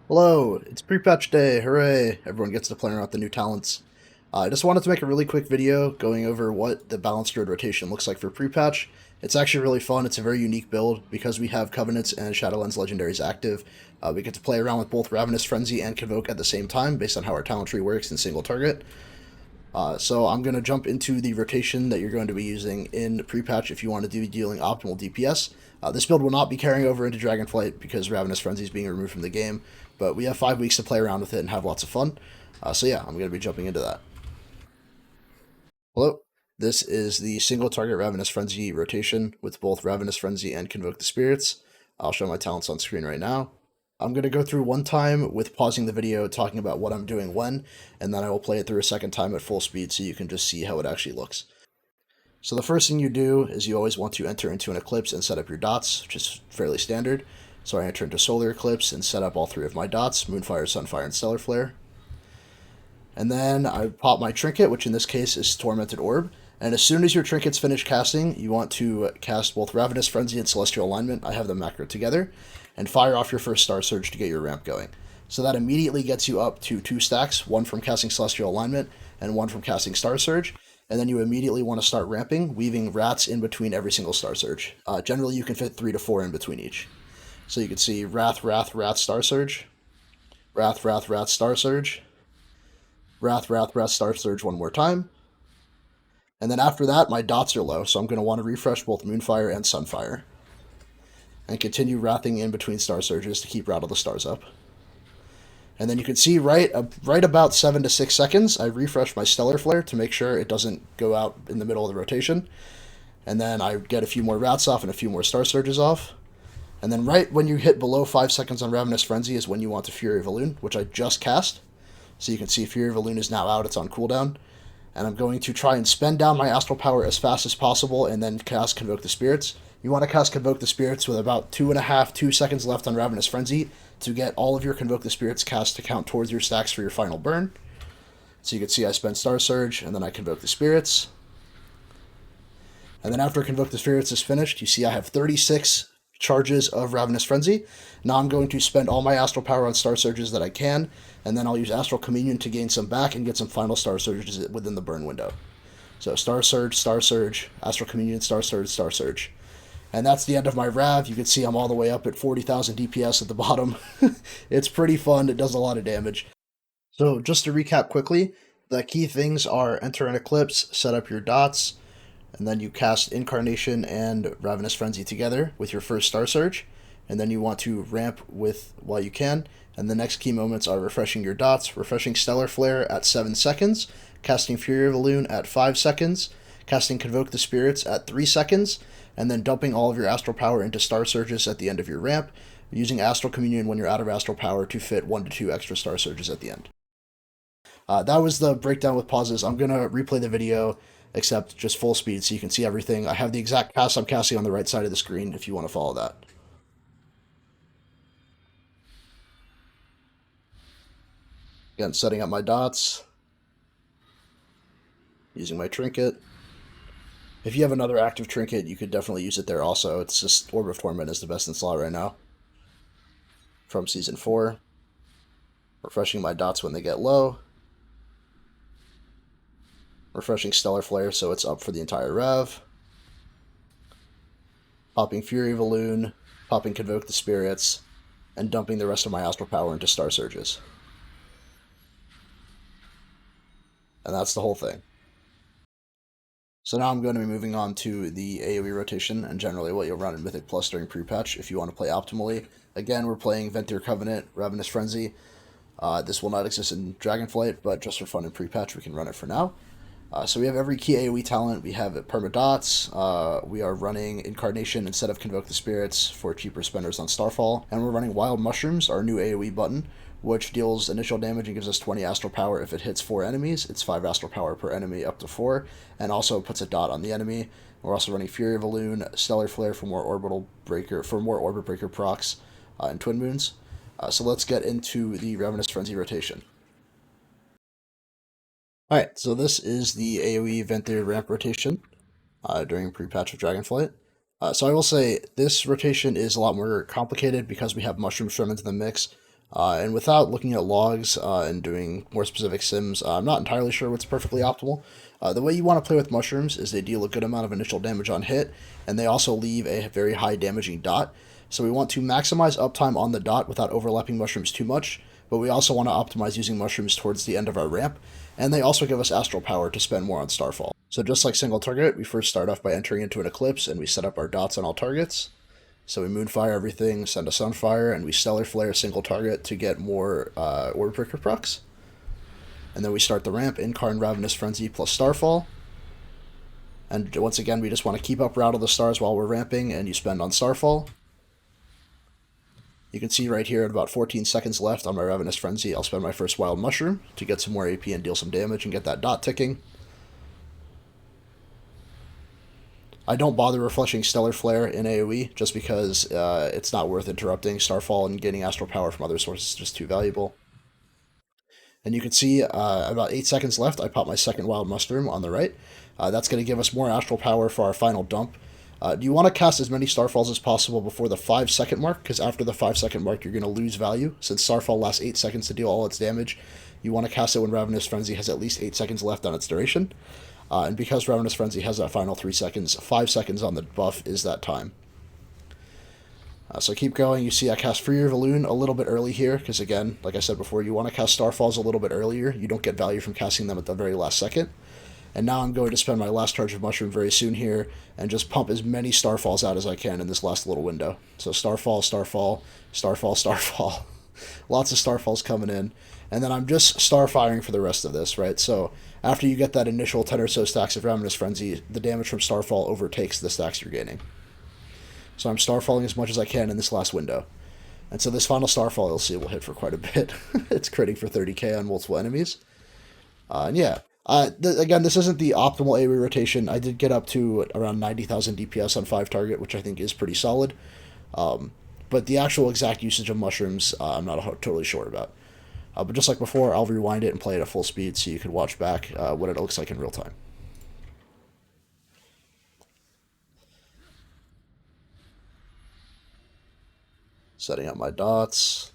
Hello, it's Prepatch Day, hooray! Everyone gets to play around with the new talents. I just wanted to make a really quick video going over what the balanced Druid rotation looks like for Prepatch. It's actually really fun, it's a very unique build, because we have Covenants and Shadowlands Legendaries active. We get to play around with both Ravenous Frenzy and Convoke at the same time, based on how our talent tree works in single target. So I'm going to jump into the rotation that you're going to be using in Prepatch if you want to be dealing optimal DPS. This build will not be carrying over into Dragonflight because Ravenous Frenzy is being removed from the game, but we have 5 weeks to play around with it and have lots of fun. So yeah, I'm going to be jumping into that. Hello, this is the single target Ravenous Frenzy rotation with both Ravenous Frenzy and Convoke the Spirits. I'll show my talents on screen right now. I'm going to go through one time with pausing the video, talking about what I'm doing when, and then I will play it through a second time at full speed so you can just see how it actually looks. So the first thing you do is you always want to enter into an eclipse and set up your dots, which is fairly standard. So I enter into Solar Eclipse and set up all 3 of my dots, Moonfire, Sunfire, and Stellar Flare. And then I pop my trinket, which in this case is Tormented Orb. And as soon as your trinket's finished casting, you want to cast both Ravenous Frenzy and Celestial Alignment. I have them macroed together. And fire off your first Star Surge to get your ramp going. So that immediately gets you up to 2 stacks, 1 from casting Celestial Alignment and 1 from casting Star Surge. And then you immediately want to start ramping, weaving rats in between every single Star Surge. Generally, you can fit 3 to 4 in between each. So you can see Wrath, Wrath, Wrath, Star Surge, Wrath, Wrath, Wrath, Star Surge, Wrath, Wrath, Wrath, Star Surge one more time. And then after that, my dots are low, so I'm going to want to refresh both Moonfire and Sunfire. And continue wrathing in between Star Surges to keep Rattle the Stars up. And then you can see right about 7 to 6 seconds, I refresh my Stellar Flare to make sure it doesn't go out in the middle of the rotation. And then I get a few more Rats off and a few more Star Surges off. And then right when you hit below 5 seconds on Ravenous Frenzy is when you want to Fury of Elune, which I just cast. So you can see Fury of Elune is now out, it's on cooldown. And I'm going to try and spend down my Astral Power as fast as possible and then cast Convoke the Spirits. You want to cast Convoke the Spirits with about 2 seconds left on Ravenous Frenzy to get all of your Convoke the Spirits cast to count towards your stacks for your final burn. So you can see I spend Star Surge, and then I Convoke the Spirits. And then after Convoke the Spirits is finished, you see I have 36 charges of Ravenous Frenzy. Now I'm going to spend all my Astral Power on Star Surges that I can, and then I'll use Astral Communion to gain some back and get some final Star Surges within the burn window. So Star Surge, Astral Communion, Star Surge, Star Surge. And that's the end of my Rav. You can see I'm all the way up at 40,000 DPS at the bottom. It's pretty fun, it does a lot of damage. So just to recap quickly, the key things are enter an Eclipse, set up your dots, and then you cast Incarnation and Ravenous Frenzy together with your first Star Surge, and then you want to ramp with while you can, and the next key moments are refreshing your dots, refreshing Stellar Flare at 7 seconds, casting Fury of Elune at 5 seconds, casting Convoke the Spirits at 3 seconds, and then dumping all of your Astral Power into Star Surges at the end of your ramp, using Astral Communion when you're out of Astral Power to fit 1 to 2 extra Star Surges at the end. That was the breakdown with pauses. I'm going to replay the video, except just full speed so you can see everything. I have the exact cast I'm casting on the right side of the screen if you want to follow that. Again, setting up my dots, using my trinket. If you have another active trinket, you could definitely use it there also. It's just Orb of Torment is the best in slot right now. From Season 4. Refreshing my dots when they get low. Refreshing Stellar Flare so it's up for the entire rev. Popping Fury of Elune, popping Convoke the Spirits, and dumping the rest of my Astral Power into Star Surges. And that's the whole thing. So now I'm going to be moving on to the AOE rotation and generally what you'll run in Mythic Plus during Prepatch if you want to play optimally. Again, we're playing Ventir Covenant, Ravenous Frenzy. This will not exist in Dragonflight, but just for fun in Prepatch, we can run it for now. So we have every key AoE talent. We have Permadots. We are running Incarnation instead of Convoke the Spirits for cheaper spenders on Starfall. And we're running Wild Mushrooms, our new AoE button, which deals initial damage and gives us 20 Astral Power if it hits 4 enemies. It's 5 Astral Power per enemy up to 4, and also puts a dot on the enemy. We're also running Fury of Elune, Stellar Flare for more Orbit Breaker procs, and Twin Moons. So let's get into the Ravenous Frenzy rotation. Alright, so this is the AoE Ventir ramp rotation during Prepatch of Dragonflight. So I will say this rotation is a lot more complicated because we have mushrooms thrown into the mix. And without looking at logs and doing more specific sims, I'm not entirely sure what's perfectly optimal. The way you want to play with mushrooms is they deal a good amount of initial damage on hit, and they also leave a very high damaging dot. So we want to maximize uptime on the dot without overlapping mushrooms too much, but we also want to optimize using mushrooms towards the end of our ramp, and they also give us astral power to spend more on Starfall. So just like single target, we first start off by entering into an eclipse, and we set up our dots on all targets. So we Moonfire everything, send a Sunfire, and we Stellar Flare single target to get more Orbreaker procs. And then we start the ramp, Incarn Ravenous Frenzy plus Starfall. And once again, we just want to keep up Route of the Stars while we're ramping, and you spend on Starfall. You can see right here at about 14 seconds left on my Ravenous Frenzy, I'll spend my first Wild Mushroom to get some more AP and deal some damage and get that dot ticking. I don't bother refreshing Stellar Flare in AoE just because it's not worth interrupting. Starfall and gaining Astral Power from other sources is just too valuable. And you can see about 8 seconds left, I pop my second Wild Mushroom on the right. That's going to give us more Astral Power for our final dump. You want to cast as many Starfalls as possible before the 5-second mark, because after the 5-second mark you're going to lose value. Since Starfall lasts 8 seconds to deal all its damage, you want to cast it when Ravenous Frenzy has at least 8 seconds left on its duration. And because Ravenous Frenzy has that final 3 seconds, 5 seconds on the buff is that time. So keep going. You see I cast Fury of Elune a little bit early here, because again, like I said before, you want to cast Starfalls a little bit earlier. You don't get value from casting them at the very last second. And now I'm going to spend my last charge of Mushroom very soon here, and just pump as many Starfalls out as I can in this last little window. So Starfall, Starfall, Starfall, Starfall. Lots of Starfalls coming in. And then I'm just Starfiring for the rest of this, right? So after you get that initial 10 or so stacks of Ravenous Frenzy, the damage from Starfall overtakes the stacks you're gaining. So I'm Starfalling as much as I can in this last window. And so this final Starfall, you'll see, will hit for quite a bit. It's critting for 30k on multiple enemies. And yeah, again, this isn't the optimal AoE rotation. I did get up to around 90,000 DPS on 5 target, which I think is pretty solid. But the actual exact usage of mushrooms, I'm not totally sure about. But just like before, I'll rewind it and play it at full speed so you can watch back what it looks like in real time. Setting up my dots.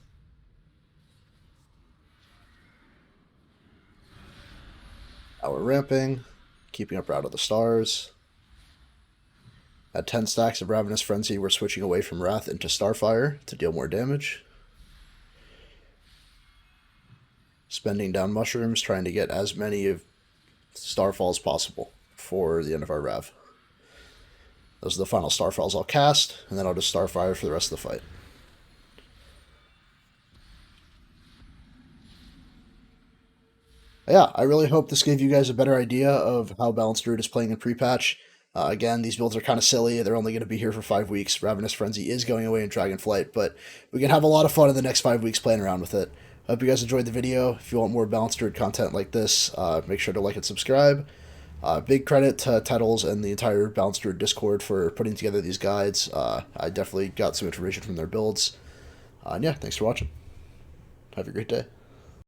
Now we're ramping, keeping up Route of the Stars. At 10 stacks of Ravenous Frenzy, we're switching away from Wrath into Starfire to deal more damage. Spending down mushrooms, trying to get as many of Starfalls as possible for the end of our Rav. Those are the final Starfalls I'll cast, and then I'll just Starfire for the rest of the fight. Yeah, I really hope this gave you guys a better idea of how Balanced Druid is playing in Prepatch. Again, these builds are kind of silly. They're only going to be here for 5 weeks. Ravenous Frenzy is going away in Dragonflight, but we can have a lot of fun in the next 5 weeks playing around with it. I hope you guys enjoyed the video. If you want more Balanced Druid content like this, make sure to like and subscribe. Big credit to Titles and the entire Balanced Druid Discord for putting together these guides. I definitely got some information from their builds. And yeah, thanks for watching. Have a great day.